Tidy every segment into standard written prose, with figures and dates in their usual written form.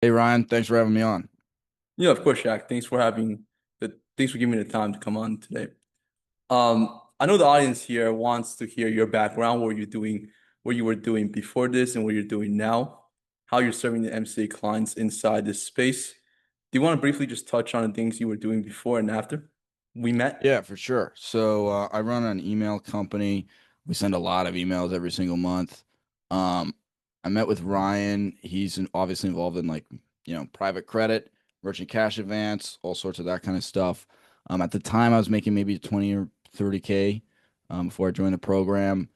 Hey Ryan, thanks for having me on. Yeah, of course, Shaq. Thanks for giving me the time to come on today. I know the audience here wants to hear your background, what you were doing before this and what you're doing now, how you're serving the MCA clients inside this space. Do you want to briefly just touch on the things you were doing before and after we met? Yeah, for sure. I run an email company. We send a lot of emails every single month. Um, I met with Ryan. Obviously involved in private credit, merchant cash advance, all sorts of that kind of stuff. At the time I was making maybe 20 or 30K before I joined the program.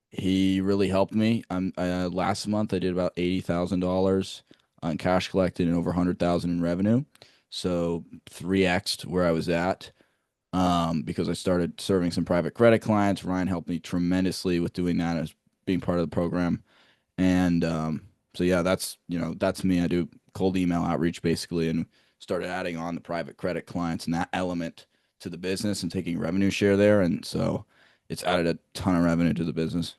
He really helped me. Last month I did about $80,000 on cash collected and over 100,000 in revenue. So 3x where I was at. Because I started serving some private credit clients. Ryan helped me tremendously with doing that as being part of the program. And so yeah, that's me. I do cold email outreach basically, and started adding on the private credit clients and that element to the business and taking revenue share there. And so it's added a ton of revenue to the business.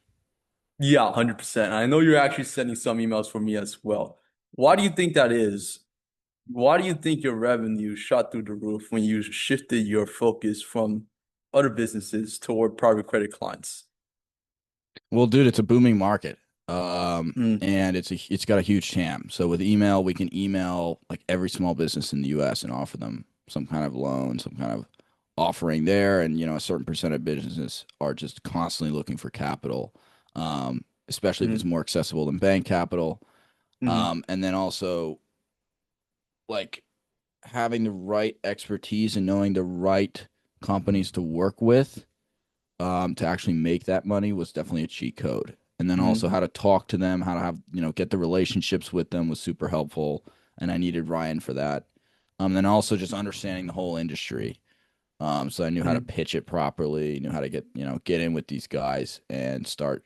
Yeah, 100%. I know you're actually sending some emails for me as well. Why do you think that is? Why do you think your revenue shot through the roof when you shifted your focus from other businesses toward private credit clients? Well, dude, it's a booming market. Mm, And it's got a huge TAM. So with email, we can email like every small business in the US and offer them some kind of loan, some kind of offering there. And a certain percent of businesses are just constantly looking for capital, especially if it's mm, more accessible than bank capital. mm, And then also like having the right expertise and knowing the right companies to work with to actually make that money was definitely a cheat code. And then also mm. how to talk to them, how to have, get the relationships with them was super helpful. And I needed Ryan for that. Then also just understanding the whole industry. So I knew how to Mm. pitch it properly, knew how to get in with these guys and start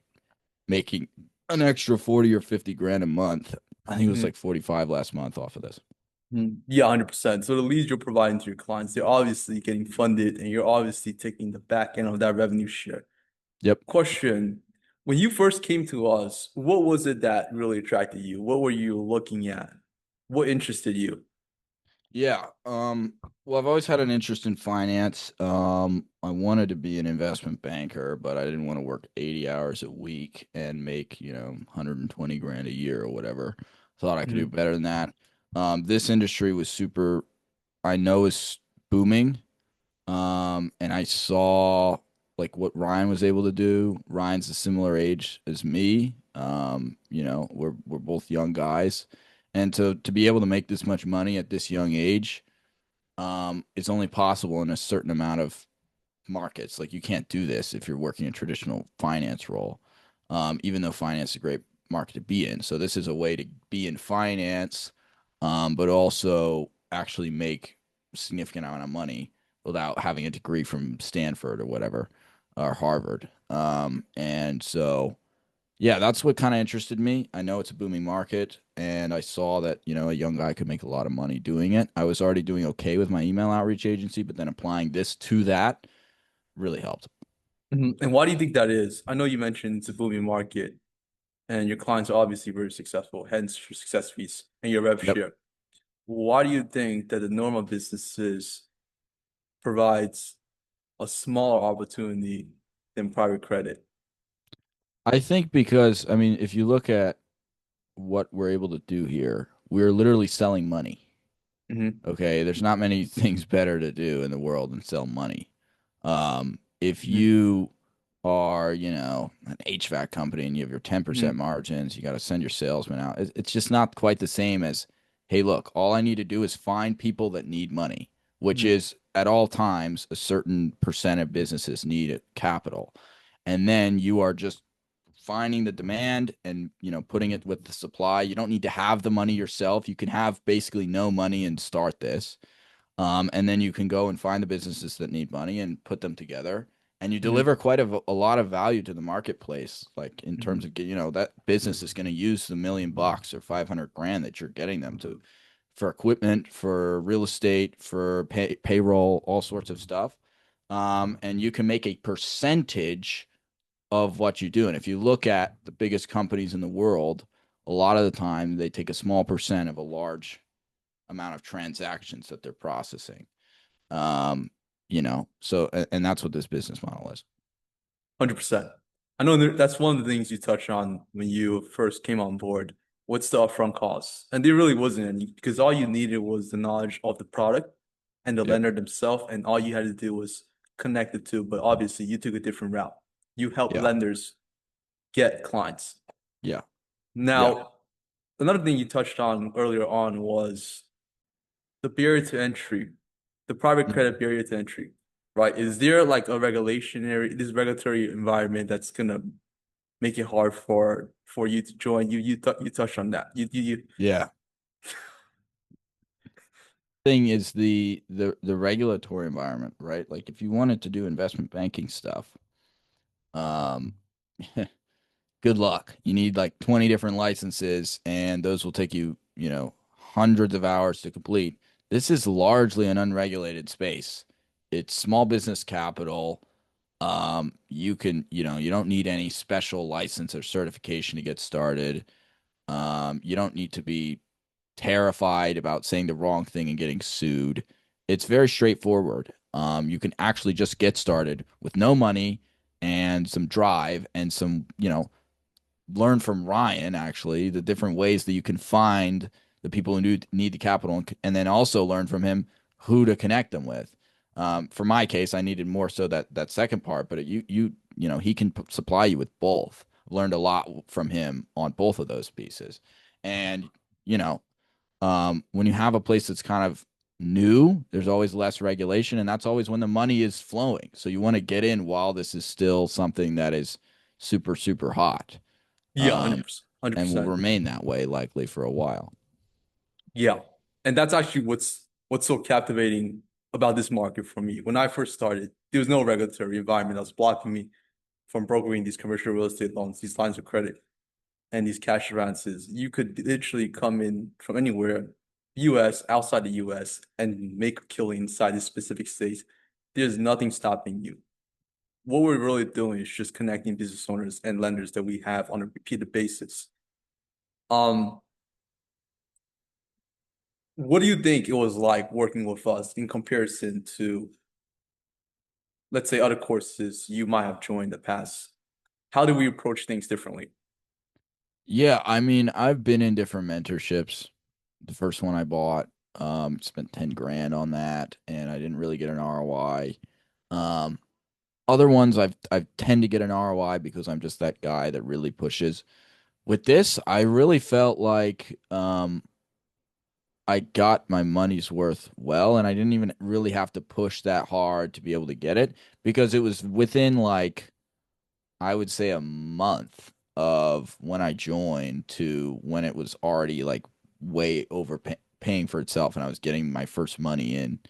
making an extra 40 or 50 grand a month. I think it was Mm. like 45 last month off of this. Mm. Yeah, 100%. So the leads you're providing to your clients, they're obviously getting funded and you're obviously taking the back end of that revenue share. Yep. Question, when you first came to us, what was it that really attracted you? What were you looking at? What interested you? Yeah. Well, I've always had an interest in finance. I wanted to be an investment banker, but I didn't want to work 80 hours a week and make, 120 grand a year or whatever. Thought I could do Mm. better than that. This industry was super, I know is booming. And I saw like what Ryan was able to do. Ryan's a similar age as me. We're both young guys. And to be able to make this much money at this young age, it's only possible in a certain amount of markets. Like you can't do this if you're working a traditional finance role, even though finance is a great market to be in. So this is a way to be in finance, but also actually make a significant amount of money without having a degree from Stanford or whatever or Harvard. And so yeah, that's what kind of interested me. I know it's a booming market, and I saw that, a young guy could make a lot of money doing it. I was already doing okay with my email outreach agency, but then applying this to that really helped. Mhm. And why do you think that is? I know you mentioned it's a booming market and your clients are obviously very successful, hence your success fees and your rev Yep. share. Why do you think that the normal businesses provides a smaller opportunity than private credit? I think because, I mean, if you look at what we're able to do here, we're literally selling money. Hmm. Okay. There's not many things better to do in the world than sell money. If Hmm. you are, an HVAC company and you have your 10% Hmm. margins, you got to send your salesman out. It's just not quite the same as, hey, look, all I need to do is find people that need money, which Hmm. is at all times a certain percent of businesses need capital. And then you are just finding the demand and, putting it with the supply. You don't need to have the money yourself. You can have basically no money and start this. And then you can go and find the businesses that need money and put them together. And you Hmm. deliver quite a lot of value to the marketplace, like in terms Hmm. of, that business is going to use the $1,000,000 or 500 grand that you're getting them to for equipment, for real estate, for payroll, all sorts of stuff. And you can make a percentage of what you do. And if you look at the biggest companies in the world, a lot of the time they take a small percent of a large amount of transactions that they're processing. Um, so and that's what this business model is. 100%. I know that's one of the things you touched on when you first came on board. What's the upfront cost? And there really wasn't any because all you needed was the knowledge of the product and the Yep. lender themselves, and all you had to do was connect the two. But obviously, you took a different route. You help Yeah. lenders get clients. Yeah. Yeah. Now, another thing you touched on earlier on was the barrier to entry, the private Mhm. credit barrier to entry, right? Is there like a this regulatory environment that's gonna make it hard for you to join? You touched on that. You Yeah. Thing is the regulatory environment, right? Like if you wanted to do investment banking stuff, um, good luck. You need like 20 different licenses, and those will take you, hundreds of hours to complete. This is largely an unregulated space. It's small business capital. You don't need any special license or certification to get started. You don't need to be terrified about saying the wrong thing and getting sued. It's very straightforward. You can actually just get started with no money and some drive and some, learn from Ryan actually the different ways that you can find the people who need the capital, and then also learn from him who to connect them with. For my case, I needed more so that second part, but he can supply you with both. I've learned a lot from him on both of those pieces, and you know when you have a place that's kind of new, there's always less regulation, and that's always when the money is flowing. So you want to get in while this is still something that is super, super hot, yeah, um, 100%, hundred and will percent. remain that way likely for a while. Yeah, and that's actually what's so captivating about this market for me. When I first started, there was no regulatory environment that was blocking me from brokering these commercial real estate loans, these lines of credit, and these cash advances. You could literally come in from anywhere, US, outside the US, and make a killing inside this specific states. There's nothing stopping you. What we're really doing is just connecting business owners and lenders that we have on a repeated basis. Um, what do you think it was like working with us in comparison to, let's say, other courses you might have joined in the past? How do we approach things differently? Yeah, I mean, I've been in different mentorships. The first one I bought, spent 10 grand on that, and I didn't really get an ROI. Um, Other ones I tend to get an ROI because I'm just that guy that really pushes. With this, I really felt like I got my money's worth well, and I didn't even really have to push that hard to be able to get it because it was within like I would say a month of when I joined to when it was already like way paying for itself, and I was getting my first money in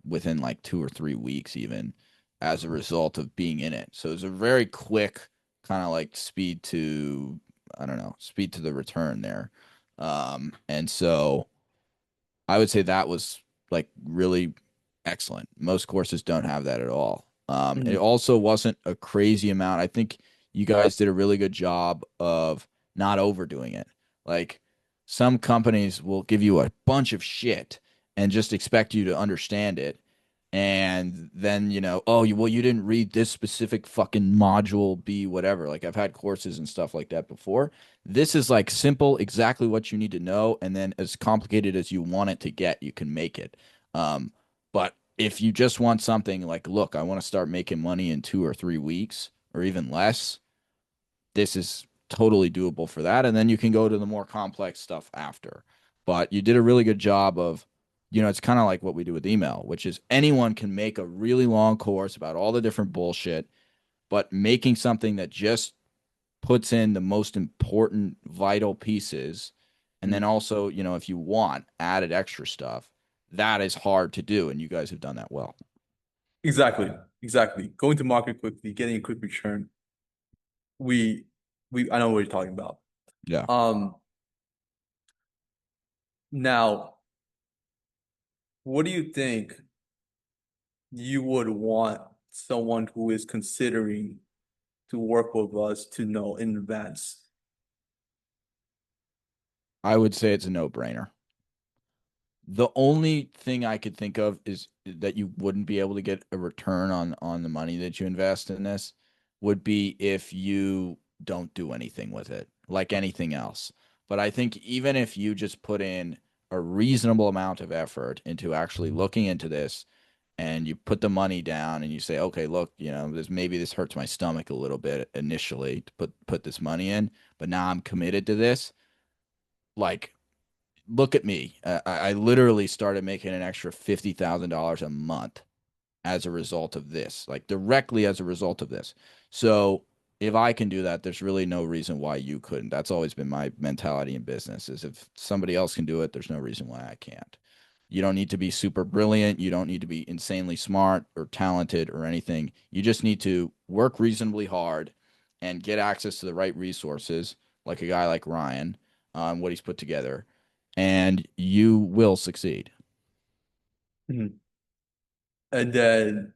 within like 2 or 3 weeks even as a result of being in it. So it was a very quick kind of like I don't know, speed to the return there. And so I would say that was like really excellent. Most courses don't have that at all. It Mhm. also wasn't a crazy amount. I think you guys did a really good job of not overdoing it. Like some companies will give you a bunch of shit and just expect you to understand it. And then, oh, you didn't read this specific fucking module B, whatever. Like I've had courses and stuff like that before. This is like simple, exactly what you need to know, and then as complicated as you want it to get, you can make it. Um, but if you just want something like, look, I want to start making money in 2 or 3 weeks or even less, this is totally doable for that. And then you can go to the more complex stuff after. But you did a really good job of, it's kind of like what we do with email, which is anyone can make a really long course about all the different bullshit, but making something that just puts in the most important vital pieces, and then Mhm. also, if you want added extra stuff, that is hard to do, and you guys have done that well. Exactly, exactly. Going to market quickly, getting a quick return. We I know what you're talking about. Yeah. Um, Now, what do you think you would want someone who is considering to work with us to know in advance? I would say it's a no-brainer. The only thing I could think of is that you wouldn't be able to get a return on the money that you invest in this would be if you don't do anything with it, like anything else. But I think even if you just put in a reasonable amount of effort into actually looking into this and you put the money down and you say, okay, look, this hurts my stomach a little bit initially to put this money in, but now I'm committed to this. Like, look at me. I literally started making an extra $50,000 a month as a result of this, like directly as a result of this. So if I can do that, there's really no reason why you couldn't. That's always been my mentality in business is if somebody else can do it, there's no reason why I can't. You don't need to be super brilliant. You don't need to be insanely smart or talented or anything. You just need to work reasonably hard and get access to the right resources, like a guy like Ryan, what he's put together, and you will succeed. Mhm. And then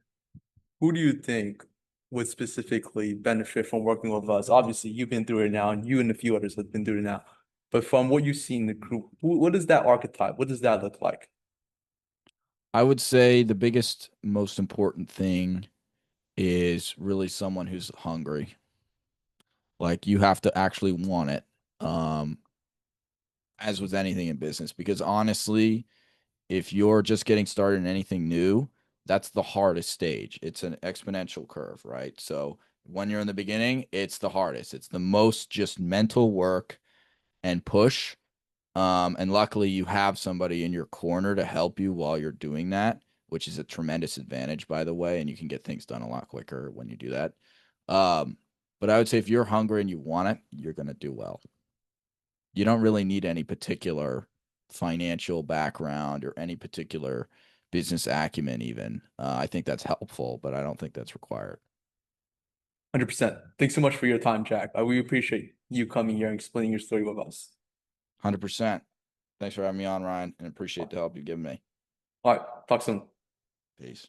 who do you think would specifically benefit from working with us? Obviously, you've been through it now, and you and a few others have been through it now. But from what you see in the group, what is that archetype? What does that look like? I would say the biggest, most important thing is really someone who's hungry. Like you have to actually want it, um, as with anything in business. Because honestly, if you're just getting started in anything new, that's the hardest stage. It's an exponential curve, right? So when you're in the beginning, it's the hardest. It's the most just mental work and push. And luckily, you have somebody in your corner to help you while you're doing that, which is a tremendous advantage, by the way. And you can get things done a lot quicker when you do that. Um, but I would say if you're hungry and you want it, you're going to do well. You don't really need any particular financial background or any particular business acumen, even. I think that's helpful, but I don't think that's required. 100%. Thanks so much for your time, Jack. We appreciate you coming here and explaining your story with us. 100%. Thanks for having me on, Ryan, and appreciate the help you've given me. All right, talk soon. Peace.